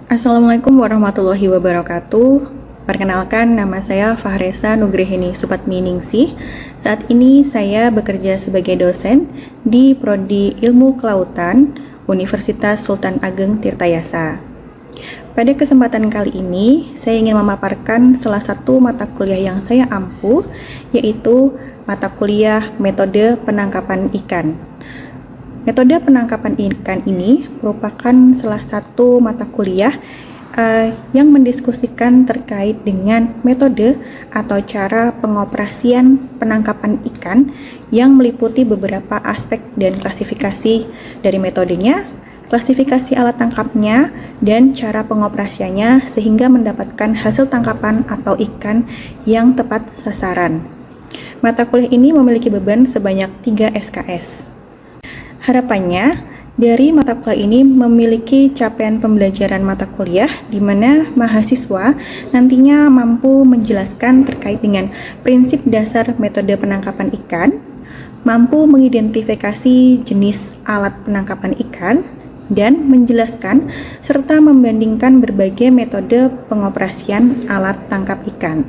Assalamualaikum warahmatullahi wabarakatuh. Perkenalkan, nama saya Fahresa Nugrihini Supatminingsih. Saat ini saya bekerja sebagai dosen di Prodi Ilmu Kelautan Universitas Sultan Ageng Tirtayasa. Pada kesempatan kali ini, saya ingin memaparkan salah satu mata kuliah yang saya ampu, yaitu mata kuliah Metode Penangkapan Ikan. Metode penangkapan ikan ini merupakan salah satu mata kuliah yang mendiskusikan terkait dengan metode atau cara pengoperasian penangkapan ikan yang meliputi beberapa aspek dan klasifikasi dari metodenya, klasifikasi alat tangkapnya, dan cara pengoperasiannya sehingga mendapatkan hasil tangkapan atau ikan yang tepat sasaran. Mata kuliah ini memiliki beban sebanyak 3 SKS. Harapannya, dari mata kuliah ini memiliki capaian pembelajaran mata kuliah di mana mahasiswa nantinya mampu menjelaskan terkait dengan prinsip dasar metode penangkapan ikan, mampu mengidentifikasi jenis alat penangkapan ikan, dan menjelaskan serta membandingkan berbagai metode pengoperasian alat tangkap ikan.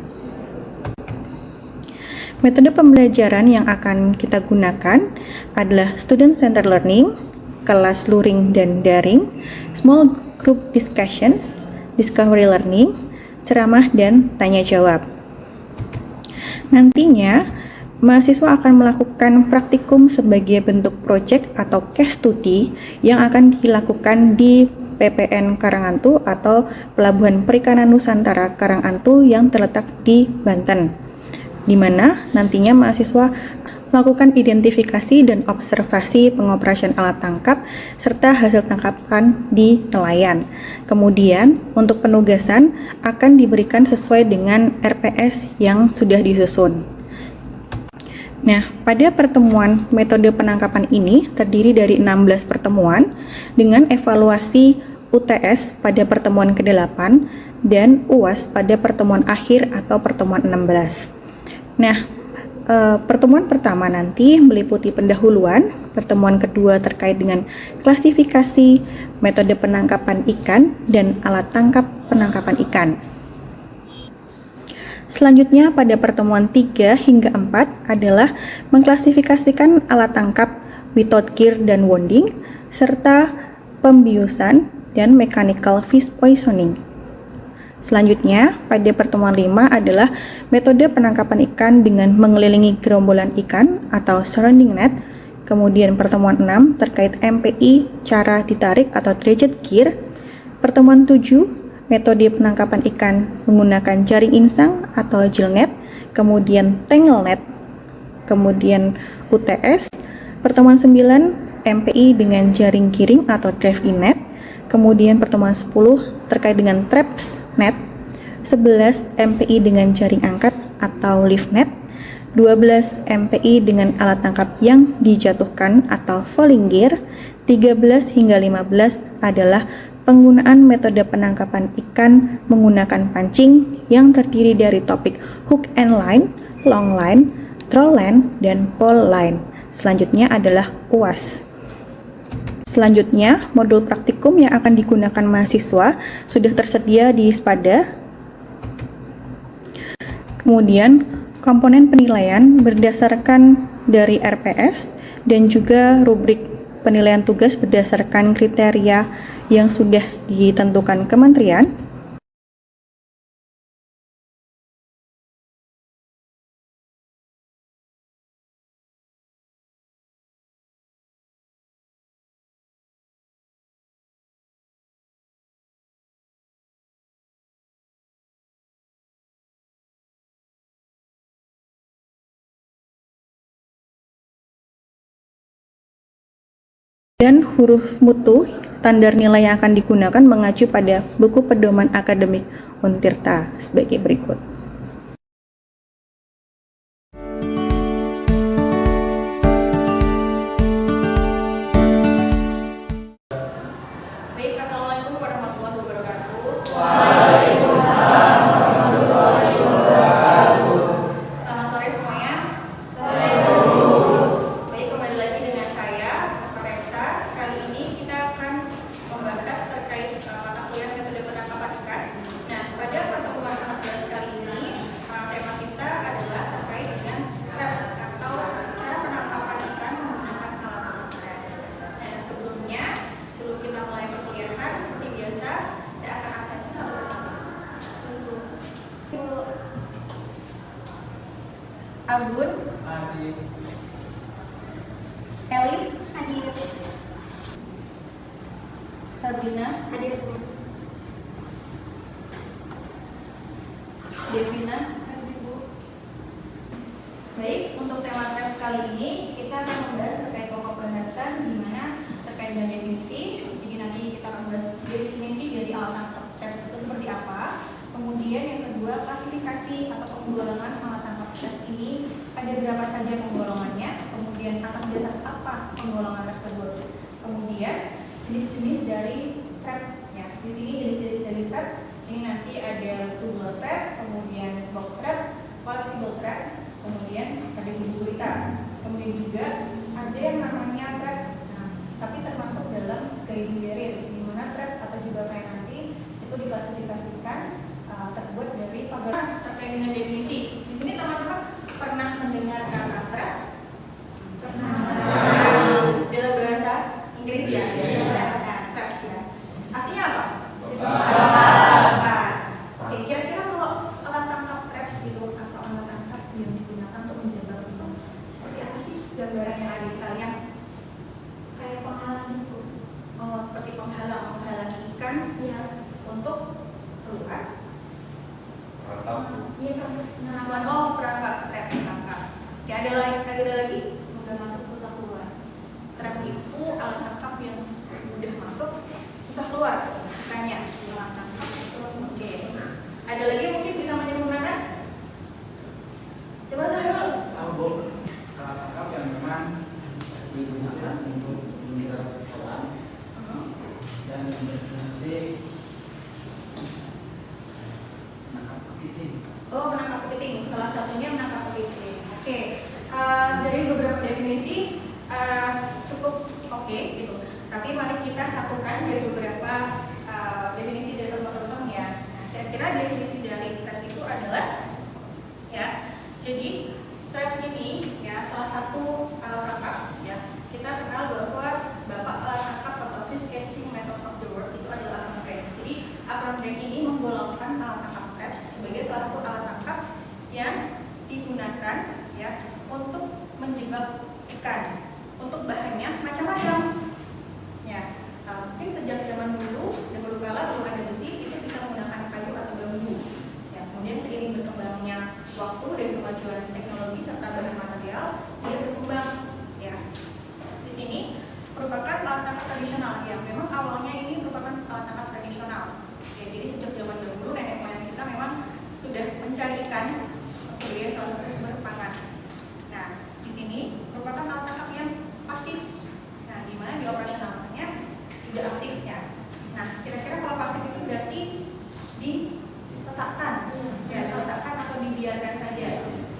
Metode pembelajaran yang akan kita gunakan adalah student-centered learning, kelas luring dan daring, small group discussion, discovery learning, ceramah dan tanya jawab. Nantinya, mahasiswa akan melakukan praktikum sebagai bentuk project atau case study yang akan dilakukan di PPN Karangantu atau Pelabuhan Perikanan Nusantara Karangantu yang terletak di Banten, di mana nantinya mahasiswa melakukan identifikasi dan observasi pengoperasian alat tangkap serta hasil tangkapan di nelayan. Kemudian, untuk penugasan akan diberikan sesuai dengan RPS yang sudah disusun. Nah, pada pertemuan metode penangkapan ini terdiri dari 16 pertemuan dengan evaluasi UTS pada pertemuan ke-8 dan UAS pada pertemuan akhir atau pertemuan 16. Nah, pertemuan pertama nanti meliputi pendahuluan, pertemuan kedua terkait dengan klasifikasi metode penangkapan ikan dan alat tangkap penangkapan ikan. Selanjutnya pada pertemuan 3 hingga 4 adalah mengklasifikasikan alat tangkap without gear dan wounding, serta pembiusan dan mechanical fish poisoning. Selanjutnya, pada pertemuan 5 adalah metode penangkapan ikan dengan mengelilingi gerombolan ikan atau surrounding net. Kemudian pertemuan 6 terkait MPI, cara ditarik atau dredged gear. Pertemuan 7, metode penangkapan ikan menggunakan jaring insang atau gill net. Kemudian tangle net. Kemudian UTS. Pertemuan 9, MPI dengan jaring giring atau drive-in net. Kemudian pertemuan 10 terkait dengan traps net, 11 MPI dengan jaring angkat atau lift net, 12 MPI dengan alat tangkap yang dijatuhkan atau falling gear, 13 hingga 15 adalah penggunaan metode penangkapan ikan menggunakan pancing yang terdiri dari topik hook and line, long line, troll line, dan pole line. Selanjutnya adalah UAS. Selanjutnya, modul praktikum yang akan digunakan mahasiswa sudah tersedia di Spada. Kemudian, komponen penilaian berdasarkan dari RPS dan juga rubrik penilaian tugas berdasarkan kriteria yang sudah ditentukan kementerian. Dan huruf mutu, standar nilai yang akan digunakan mengacu pada buku pedoman akademik Untirta sebagai berikut. Baik, Assalamualaikum warahmatullahi wabarakatuh. Waalaikumsalam warahmatullahi wabarakatuh. Selamat sore semuanya. Sore. Baik, kembali lagi dengan saya, Faresa. Kali ini kita akan membahas terkait mata kuliah metode Fadlina, Hadir. Devina. Baik, untuk tema tes kali ini kita akan membahas terkait pokok bahasan di mana terkait dengan definisi. Jadi nanti kita akan bahas definisi dari alat tangkap tes itu seperti apa. Kemudian yang kedua, klasifikasi atau penggolongan alat tangkap tes ini ada berapa saja penggolongannya. Kemudian atas dasar apa penggolongan tersebut. Kemudian jenis-jenis dari trap. Ya, di sini jenis-jenis dari trap ini nanti ada tubular trap, kemudian box trap, collapsible trap, kemudian ada figurita. Kemudian juga ada yang namanya trap, tapi termasuk dalam guiding barrier, di mana trap atau juga kayak nanti itu diklasifikasikan terbuat dari pagar. Terkait dengan definisi, di sini teman-teman pernah mendengar kata trap? Pernah. Dalam bahasa Inggris ya, traps ya. Artinya apa? Oke, kira-kira kalau alat tangkap traps itu atau alat tangkap yang digunakan untuk menjebak itu seperti apa sih gambaran yang ada di kalian? Kayak penghalang itu. Oh, seperti menghalang ikan Iya. untuk keluar. Iya, kan. Oh, perangkap trap tangkap. Oke, ada lagi? Udah masuk susah keluar. Trap itu alat tangkap yang mudah masuk, susah keluar. Ikannya alat tangkap itu. Oke. Ada lagi yang mungkin bisa menyempurnakan? Coba saya dulu. Alat tangkap yang memang digunakan untuk menjerat hewan dan berfungsi menangkap kepiting. Oh, menangkap kepiting. Salah satunya menangkap kepiting. Oke. Dari beberapa definisi cukup oke gitu. Tapi mari kita satukan dari beberapa definisi dari teman-teman ya. Kira-kira definisi dari traps itu adalah ya. Jadi traps ini ya salah satu alat tangkap ya. Kita kenal bahwa bapak alat tangkap atau fish catching method of the world itu adalah Avron Brand. Jadi Avron Brand ini menggolongkan alat tangkap traps sebagai salah satu alat tangkap yang digunakan ya untuk menjebak ikan. Untuk bahannya macam-macam. Ya, mungkin sejak zaman dahulu kala belum ada besi, itu bisa menggunakan kayu atau bambu. Ya, kemudian seiring berkembangnya waktu dan kemajuan teknologi serta bahan material, dia berkembang. Ya, di sini merupakan alat tangkap tradisional. Ya, memang awalnya ini merupakan alat tangkap tradisional. Ya, jadi sejak zaman dahulu nenek moyang kita memang sudah mencari ikan sebagai salah satu sumber pangan. Nah, di sini merupakan alat tangkap yang pasif. Nah, di mana dioperasionalkannya tidak aktifnya. Nah, kira-kira kalau pasif itu berarti diletakkan, ya diletakkan atau dibiarkan saja.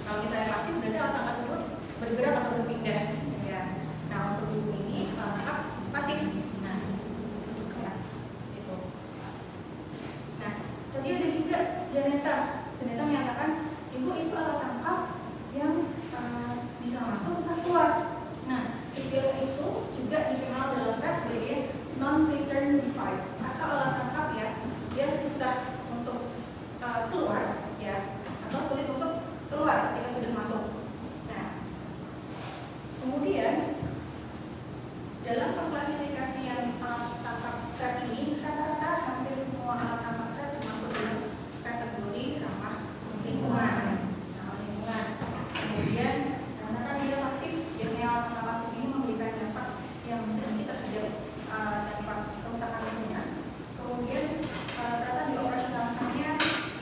Kalau misalnya pasif berarti alat tangkap tersebut bergerak atau berpindah. Ya. Nah, untuk buku ini alat tangkap pasif. Nah, ya, itu. Nah, tadi ada juga Janeta. Janeta menyatakan ibu itu alat tangkap yang bisa masuk bisa keluar. Nah, istilah itu juga dikenal dalam traps sebagai non-return device atau alat tangkap ya dia susah untuk keluar ya atau sulit untuk keluar ketika sudah masuk. Nah, kemudian dalam pengklasifikasian alat tangkap trap ini rata-rata hampir semua alat tangkap trap termasuk dalam kategori ramah lingkungan. Kemudian karena dia pasif, biasanya alat tangkap pasif ini memberikan dampak yang sedikit terhadap dampak kerusakan lingkungan. Kemudian ternyata dioperasionalkannya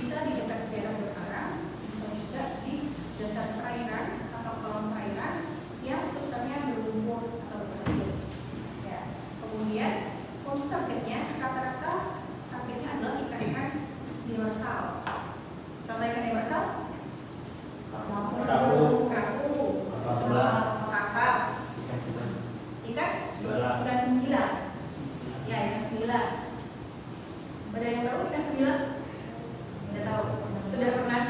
bisa di dekat daerah berkarang, bisa juga di dasar perairan atau kolam perairan yang substansinya berlumpur atau berpasir. Ya. Kemudian untuk targetnya rata-rata targetnya adalah ikan-ikan demersal. Contoh ikan demersal? Kerapu, kakap, ikan senggila. Ya, ikan senggila. Pada yang tahu ikan senggila? Tidak tahu. Sudah pernah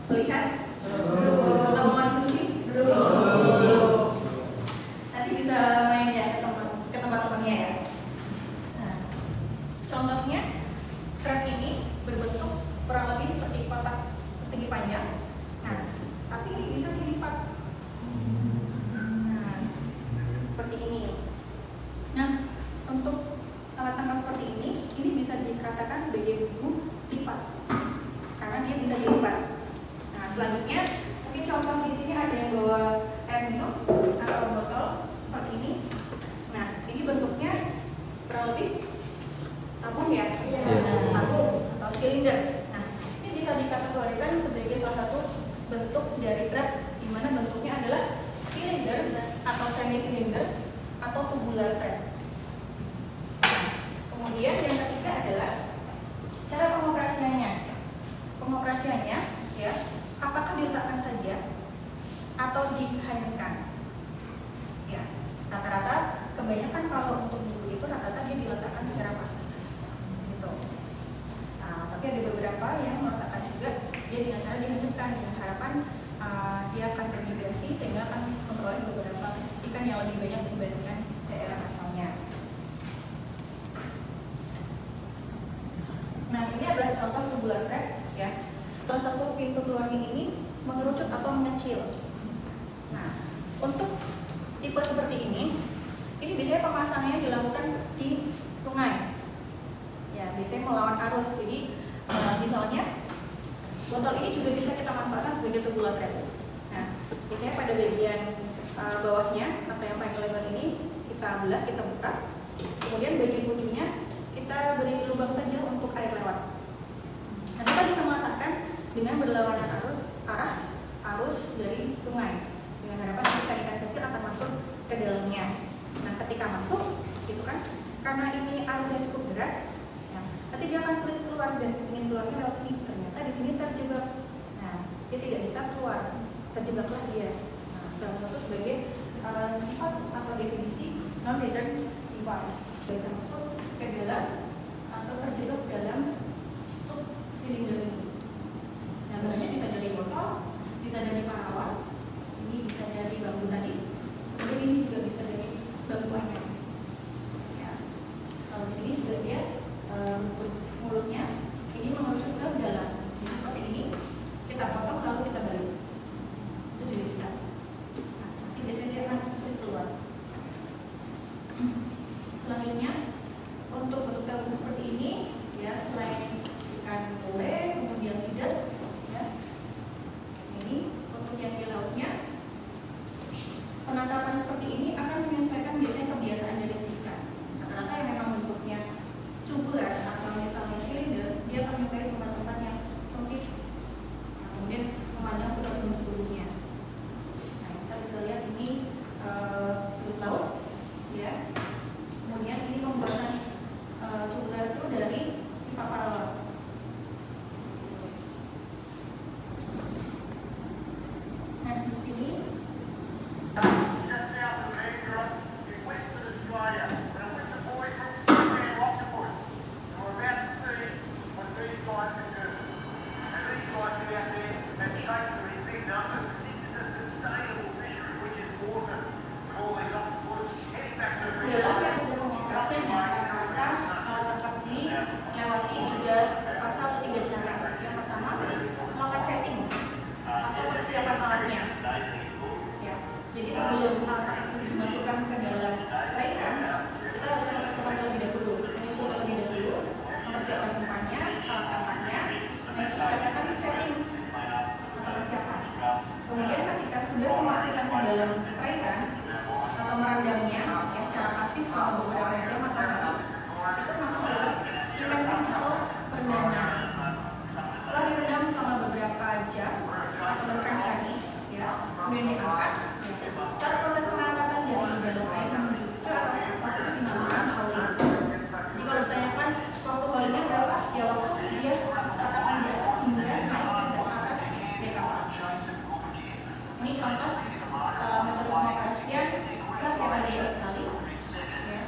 melihat? Atau mengonsumsi? Belum. Nanti bisa main ya ke tempat-temannya ya. Nah, contohnya trap ini berbentuk kurang lebih seperti kotak persegi panjang. Nah, tapi ini bisa dilipat. Nah, seperti ini. Nah, untuk alat tangkap seperti ini tubular thread. Kemudian yang ketiga adalah cara pengoperasiannya. Pengoperasiannya, ya, apakah diletakkan saja atau dihanyutkan? Ya, rata-rata kebanyakan kalau untuk buku itu rata-rata dia diletakkan secara pasif, gitu. Nah, tapi ada beberapa yang meletakkan juga dia dengan cara dihanyutkan dengan harapan dia akan bermigrasi sehingga akan memperoleh beberapa ikan yang lebih banyak dibandingkan daerah asalnya. Nah, ini adalah contoh tubular thread, ya. Salah satu pintu keluarnya ini mengerucut atau mengecil. Nah, untuk tipe seperti ini biasanya pemasangannya dilakukan di sungai. Ya, biasanya melawan arus. Jadi, misalnya botol ini juga bisa kita manfaatkan sebagai tubular thread. Nah, biasanya pada bagian bawahnya atau yang paling lebar ini kita belah, kita buka. Kemudian bagian ujungnya kita beri lubang saja untuk air lewat. Nah, kita bisa meletakkan dengan berlawanan arah arus dari sungai. Dengan harapan ikan-ikan kecil akan masuk ke dalamnya. Nah, ketika masuk, gitu kan, karena ini arusnya cukup deras, ya, nanti dia akan sulit keluar dan ingin keluarnya lewat sini. Ternyata di sini terjebak. Nah, dia tidak bisa keluar, terjebaklah dia. Nah, salah satu sebagai sifat atau definisi non-return device, bisa masuk ke dalam atau terjebak dalam tutup silinder ini. Nah, bahannya bisa dari botol, bisa dari parawan, ini bisa dari bambu tadi, kemudian ini juga bisa dari bambu anyam. Ya. Kalau di sini juga dia untuk mulutnya ini mengerucut ke dalam. Jadi seperti ini, kita potong lalu kita balik. Itu juga bisa. Nah, nanti biasanya dia akan sulit keluar. Selanjutnya, untuk bentuk gabung seperti ini, ya, selain ikan lele, kemudian sidap, ya, ini untuk yang di lautnya, penangkapan seperti ini akan menyesuaikan biasanya kebiasaan dari si ikan. Rata-rata yang memang bentuknya tubular atau misalnya silinder, dia akan menyukai tempat-tempat yang sempit, nah, kemudian memandang seperti bentuk tubuhnya. Nah, kita bisa lihat ini bentuk laut, ya. Kemudian ini pembuatan tubular itu dari pipa paralel. Nah, di sini Just south of Mandurah in Western Australia. And I'm with the boys from Queensland Octopus. And we're about to see what these guys can do. And these guys get out there and chase them in big numbers. This is a sustainable fishery, which is awesome. With all these octopus heading back to the adalah yang fishery. sudah mengoperasikannya. Rata-rata alat tangkap ini lewati 3 fase atau 3 cara. Yang pertama, melakukan setting atau persiapan alatnya. Ya, jadi sebelum alat tangkap ini dimasukkan ke dalam perairan, kita harus mempersiapkan terlebih dahulu, menyusun terlebih dahulu, mempersiapkan umpannya, alat tangkapnya, dan itu dikatakan setting atau persiapan. Kemudian ketika sudah memasukkan ke dalam perairan atau merendamnya, ya, secara pasif selama beberapa jam atau hari, itu masuk dalam intensive atau perendaman. Setelah direndam selama beberapa jam atau bahkan hari, ya, kemudian diangkat. Cara proses pengangkatan dari dalam air menuju ke atas kapal itu dinamakan hauling. Jadi kalau ditanyakan waktu haulingnya berapa, ya waktu dia saat akan diangkat hingga naik ke atas dek kapal. Ini contoh metode pengoperasian truk yang ada 2 kali. Ya.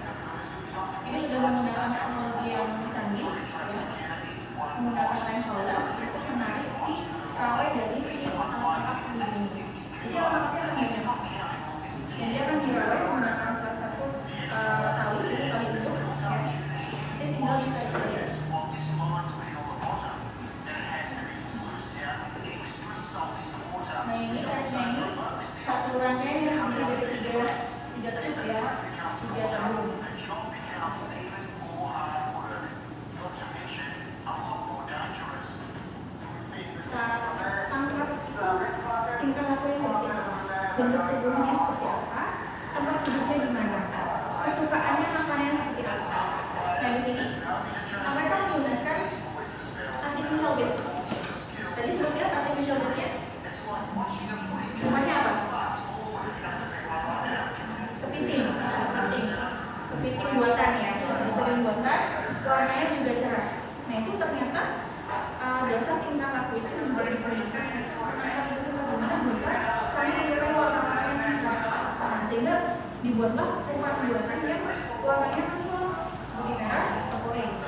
dibuatlah rumah buatan yang warnanya mencolok seperti merah atau orange.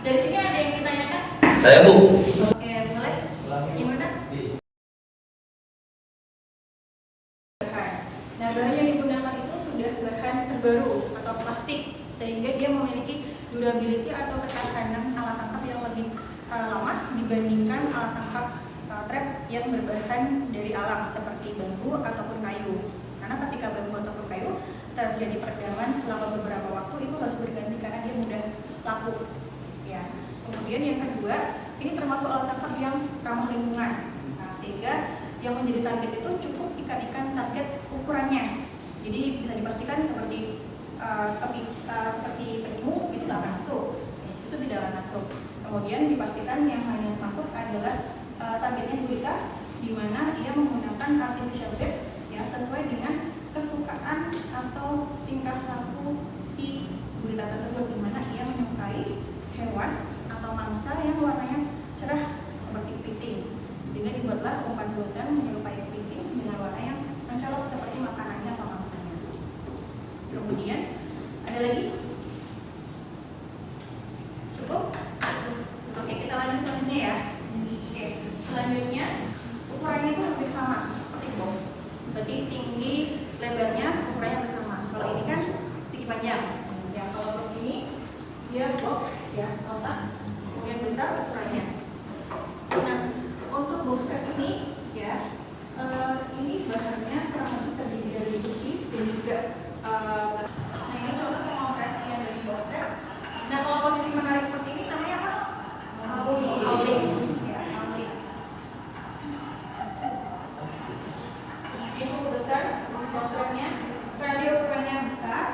Dari sini ada yang ditanyakan? Saya Bu. Oke, mulai. Gimana? Nah, bahan yang digunakan itu sudah bahan terbaru atau plastik, sehingga dia memiliki durability atau ketahanan alat tangkap yang lebih lama dibandingkan alat tangkap trap yang berbahan dari alam seperti bambu ataupun kayu. Karena ketika bambu ataupun kayu terjadi peredaman selama beberapa waktu, itu harus berganti karena dia mudah laku. Ya. Kemudian yang kedua, ini termasuk alat tangkap yang ramah lingkungan. Nah, sehingga yang menjadi target itu cukup ikan-ikan target ukurannya. Jadi bisa dipastikan seperti seperti penyu itu nggak akan masuk, itu tidak akan masuk. Kemudian dipastikan yang hanya masuk adalah targetnya gurita, di mana ia menggunakan artificial bait ya, sesuai dengan kesukaan atau tingkah laku si gurita tersebut, di mana ia menyukai hewan atau mangsa yang warnanya cerah seperti kepiting, sehingga dibuatlah umpan buatan menyerupai kepiting dengan warna yang mencolok seperti makanannya atau mangsanya. Kemudian ada lagi? Cukup? Oke, kita lanjut selanjutnya ya. Oke, selanjutnya ukurannya itu hampir sama seperti box. Berarti tinggi lebarnya ukurannya bersama. Kalau ini kan segi panjang. Ya, kalau box ini dia box ya, kotak. Kemudian besar ukurannya. Nah, untuk box set ini ya, ini bahannya kurang lebih terdiri dari besi dan juga nah ini contoh pengoperasian dari box set. Nah, kalau posisi menarik seperti ini namanya apa? Hauling. Ya, hauling. Ini cukup besar box setnya karena dia ukurannya besar,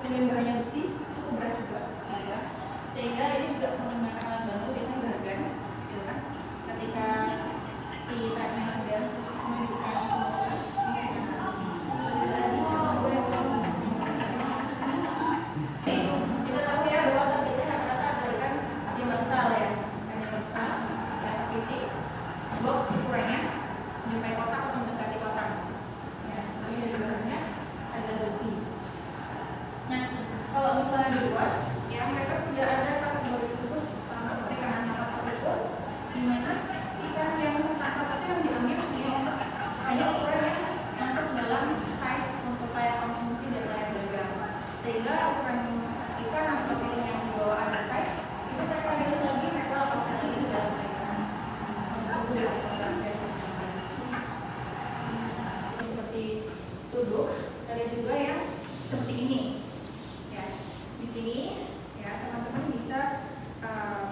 kemudian bahannya besi, cukup berat juga. Ya. Sehingga ini juga menggunakan alat bantu biasanya bergan, gitu kan? Ketika si trapnya sudah menunjukkan kita tahu ya bahwa targetnya rata-rata adalah universal ya, universal dan titik box ukurannya mencapai kotak atau mendekati kotak. Ya, ini dari bahannya ada besi. Nah, kalau misalnya di luar, ya mereka sudah ada kategori khusus perikanan tangkap tertentu, di mana ikan yang tangkap itu yang diambil yang hanya ukuran yang masuk dalam size untuk layak konsumsi dan layak dagang, sehingga ukuran ikan atau piring yang dibawa ada size itu mereka pilih lagi, mereka lakukan lagi di dalam perikanan untuk dilakukan seperti tubuh. Ada juga yang seperti ini ya. Di sini ya teman-teman bisa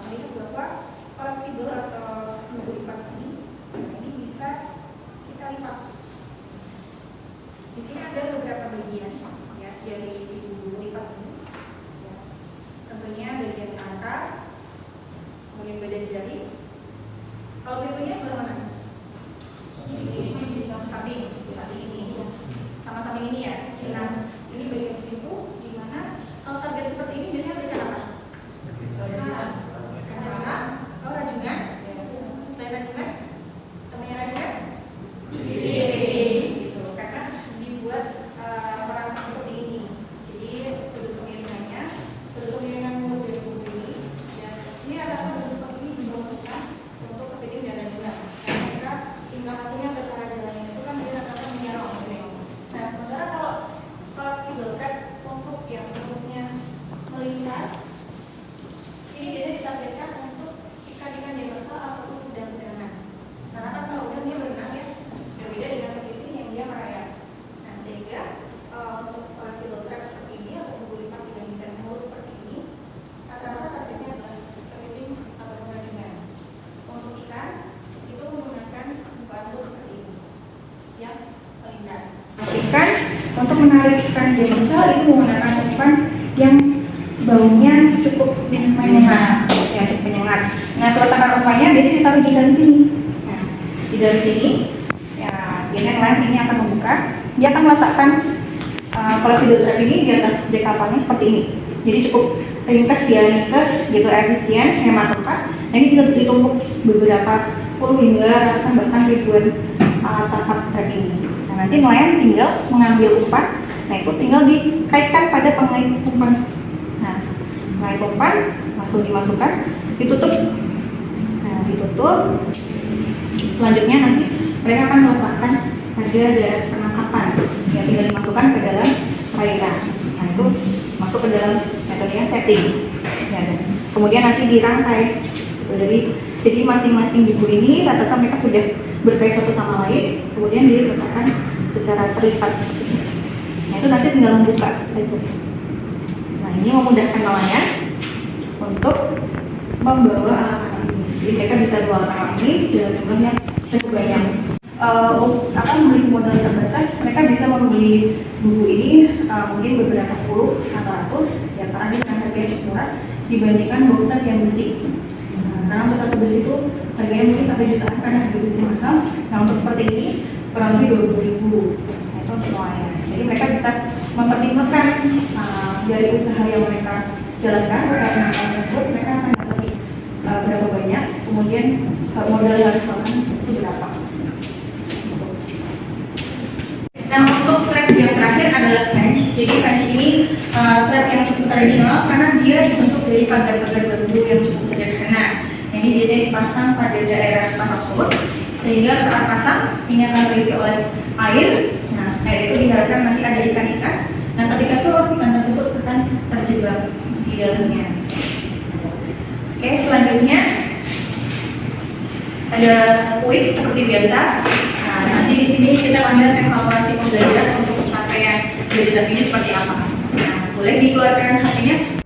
melihat bahwa fleksibel atau buku lipat ini bisa kita lipat. Di sini ada beberapa bagian ya dari si buku lipat ini. Ya. Tentunya bagian angka, kemudian badan jari. Kalau pintunya sebelah mana? Di samping ini, sama samping ini ya. Nah, ini bagian pintu di mana kalau target seperti ini biasanya berikan apa? Rajungan. Oh, rajungan. Selain rajungan, temannya rajungan? Gitu. Karena dibuat merangkak seperti ini. Jadi sudut kemiringannya, sudut kemiringan mulut dari buku ini. Ya, ini adalah bentuk seperti ini dibangunkan untuk kepiting dan rajungan. Karena mereka tingkah lakunya atau cara jalannya itu kan dia rata-rata menyerong. Nah, sementara kalau flexible trap untuk yang bentuknya melingkar, ini biasanya ditargetkan untuk ikan-ikan universal ataupun sedang berenang. Karena kan kalau udah dia berenang ya, berbeda dengan kepiting yang dia merayap. Nah, sehingga untuk flexible trap seperti ini atau buku lipat dengan desain mulut seperti ini, rata-rata targetnya adalah kepiting ataupun rajungan. Untuk ikan, itu menggunakan bambu seperti ini yang melingkar. Ikan untuk menarik ikan universal itu menggunakan umpan yang baunya cukup menyengat, ya cukup menyengat. Nah, peletakan umpannya biasanya ditaruh di dalam sini. Nah, di dalam sini, ya biasanya nelayan ini akan membuka. Dia akan meletakkan flexible trap ini di atas dek kapalnya seperti ini. Jadi cukup ringkas ya, ringkas gitu, efisien, hemat tempat. Nah, ini bisa ditumpuk beberapa puluh hingga ratusan bahkan ribuan tapak trap ini. Nah, nanti nelayan tinggal mengambil umpan, nah itu tinggal dikaitkan pada pengait umpan. Nah, pengait umpan langsung dimasukkan, ditutup. Nah, ditutup. Selanjutnya nanti mereka akan meletakkan pada daerah penangkapan yang tinggal dimasukkan ke dalam perairan. Nah, itu masuk ke dalam metodenya setting. Ya, dan kemudian nanti dirangkai. Jadi masing-masing buku ini rata-rata mereka sudah berkait satu sama lain, kemudian diletakkan secara terikat. Nah, itu nanti tinggal membuka. Nah, ini memudahkan nelayan untuk membawa alat-alat ini. Jadi mereka bisa bawa alat ini dalam jumlah yang cukup banyak. Akan memiliki modal terbatas, mereka bisa membeli buku ini mungkin beberapa puluh atau ratus, ya karena dia harganya cukup murah dibandingkan boxset yang besi. Karena untuk satu besi itu harganya mungkin sampai jutaan karena harga besi mahal. Nah, untuk seperti ini kurang lebih 20.000. Nah, itu untuk nelayan. Jadi mereka bisa mempertimbangkan dari usaha yang mereka jalankan karena tersebut mereka akan dapat berapa banyak, kemudian modal yang harus dilakukan itu berapa. Nah, untuk trap yang terakhir adalah flange. Jadi flange ini trap yang cukup tradisional karena dia dibentuk dari pagar-pagar bambu yang cukup sederhana. Ini biasanya dipasang pada daerah pasang surut sehingga saat pasang ini akan terisi oleh air. Nah, air itu diharapkan nanti ada ikan-ikan. Nah, ketika surut ikan tersebut akan terjebak di dalamnya. Oke, selanjutnya ada kuis seperti biasa. Nah, nanti di sini kita akan evaluasi pembelajaran untuk pencapaian dari ini seperti apa. Nah, boleh dikeluarkan HP-nya.